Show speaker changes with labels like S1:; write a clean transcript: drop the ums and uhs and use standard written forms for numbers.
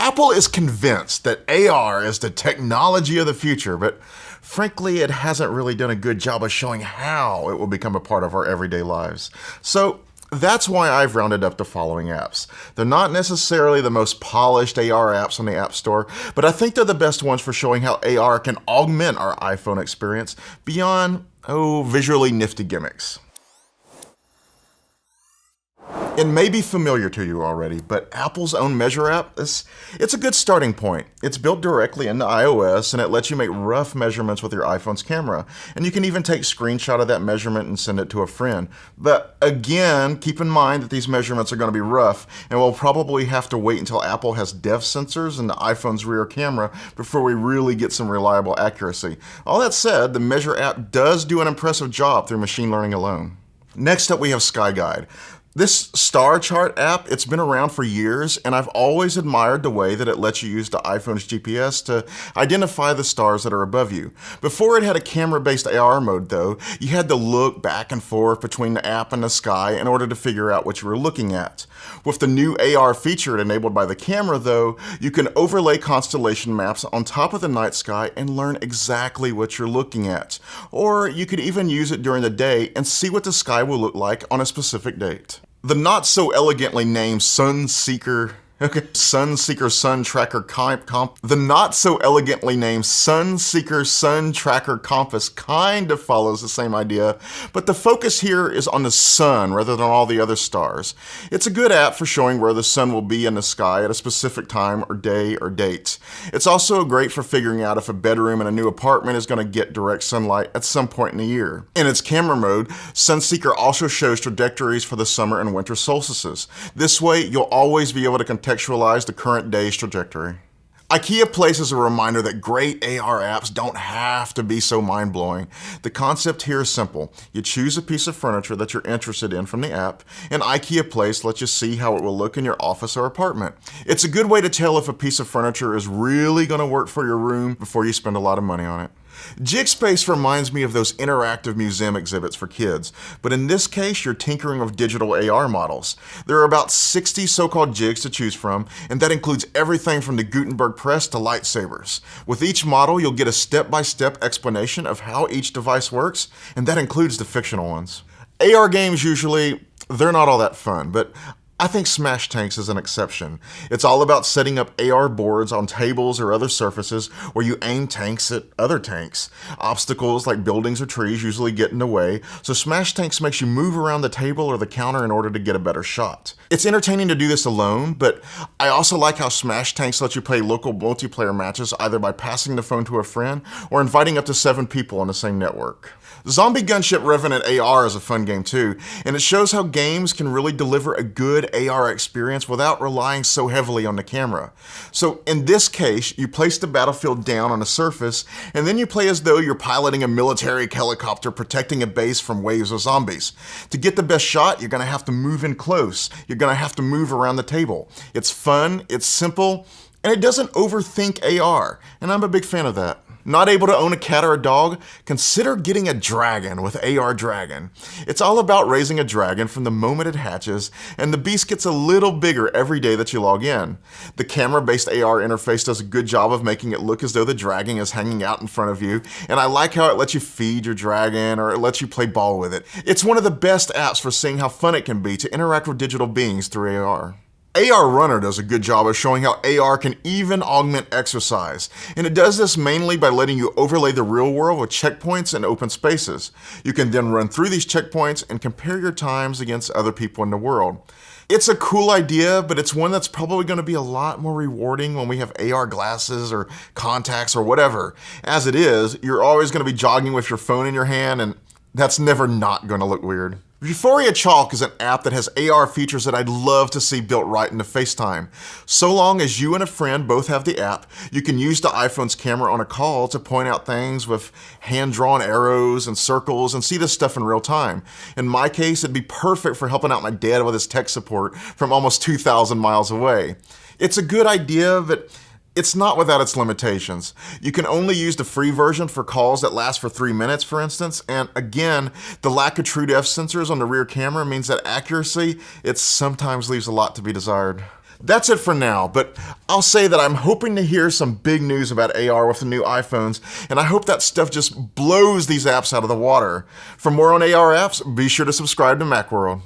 S1: Apple is convinced that AR is the technology of the future, but frankly, it hasn't really done a good job of showing how it will become a part of our everyday lives. So that's why I've rounded up the following apps. They're not necessarily the most polished AR apps on the App Store, but I think they're the best ones for showing how AR can augment our iPhone experience beyond, visually nifty gimmicks. It may be familiar to you already, but Apple's own Measure app, it's a good starting point. It's built directly into iOS, and it lets you make rough measurements with your iPhone's camera. And you can even take a screenshot of that measurement and send it to a friend. But again, keep in mind that these measurements are going to be rough, and we'll probably have to wait until Apple has depth sensors in the iPhone's rear camera before we really get some reliable accuracy. All that said, the Measure app does do an impressive job through machine learning alone. Next up, we have SkyGuide. This star chart app, it's been around for years, and I've always admired the way that it lets you use the iPhone's GPS to identify the stars that are above you. Before it had a camera-based AR mode though, you had to look back and forth between the app and the sky in order to figure out what you were looking at. With the new AR feature enabled by the camera though, you can overlay constellation maps on top of the night sky and learn exactly what you're looking at. Or you could even use it during the day and see what the sky will look like on a specific date. The not so elegantly named Sunseeker Sun Tracker the not so elegantly named Sunseeker Sun Tracker Compass kind of follows the same idea, but the focus here is on the sun rather than all the other stars. It's a good app for showing where the sun will be in the sky at a specific time or day or date. It's also great for figuring out if a bedroom in a new apartment is going to get direct sunlight at some point in the year. In its camera mode, Sunseeker also shows trajectories for the summer and winter solstices. This way, you'll always be able to contextualize the current day's trajectory. IKEA places a reminder that great AR apps don't have to be so mind-blowing. The concept here is simple. You choose a piece of furniture that you're interested in from the app, and IKEA Place lets you see how it will look in your office or apartment. It's a good way to tell if a piece of furniture is really going to work for your room before you spend a lot of money on it. JigSpace reminds me of those interactive museum exhibits for kids, but in this case, you're tinkering with digital AR models. There are about 60 so-called jigs to choose from, and that includes everything from the Gutenberg press to lightsabers. With each model, you'll get a step-by-step explanation of how each device works, and that includes the fictional ones. AR games usually, they're not all that fun, but I think Smash Tanks is an exception. It's all about setting up AR boards on tables or other surfaces where you aim tanks at other tanks. Obstacles like buildings or trees usually get in the way, so Smash Tanks makes you move around the table or the counter in order to get a better shot. It's entertaining to do this alone, but I also like how Smash Tanks lets you play local multiplayer matches either by passing the phone to a friend or inviting up to 7 people on the same network. Zombie Gunship Revenant AR is a fun game too, and it shows how games can really deliver a good AR experience without relying so heavily on the camera. So in this case, you place the battlefield down on a surface, and then you play as though you're piloting a military helicopter protecting a base from waves of zombies. To get the best shot, you're gonna have to move in close. You're gonna have to move around the table. It's fun, it's simple, and it doesn't overthink AR, and I'm a big fan of that. Not able to own a cat or a dog? Consider getting a dragon with AR Dragon. It's all about raising a dragon from the moment it hatches, and the beast gets a little bigger every day that you log in. The camera-based AR interface does a good job of making it look as though the dragon is hanging out in front of you, and I like how it lets you feed your dragon or it lets you play ball with it. It's one of the best apps for seeing how fun it can be to interact with digital beings through AR. AR Runner does a good job of showing how AR can even augment exercise, and it does this mainly by letting you overlay the real world with checkpoints and open spaces. You can then run through these checkpoints and compare your times against other people in the world. It's a cool idea, but it's one that's probably going to be a lot more rewarding when we have AR glasses or contacts or whatever. As it is, you're always going to be jogging with your phone in your hand, and that's never not going to look weird. Euphoria Chalk is an app that has AR features that I'd love to see built right into FaceTime. So long as you and a friend both have the app, you can use the iPhone's camera on a call to point out things with hand-drawn arrows and circles and see this stuff in real time. In my case, it'd be perfect for helping out my dad with his tech support from almost 2,000 miles away. It's a good idea, but it's not without its limitations. You can only use the free version for calls that last for 3 minutes, for instance, and again, the lack of true depth sensors on the rear camera means that accuracy, it sometimes leaves a lot to be desired. That's it for now, but I'll say that I'm hoping to hear some big news about AR with the new iPhones, and I hope that stuff just blows these apps out of the water. For more on AR apps, be sure to subscribe to Macworld.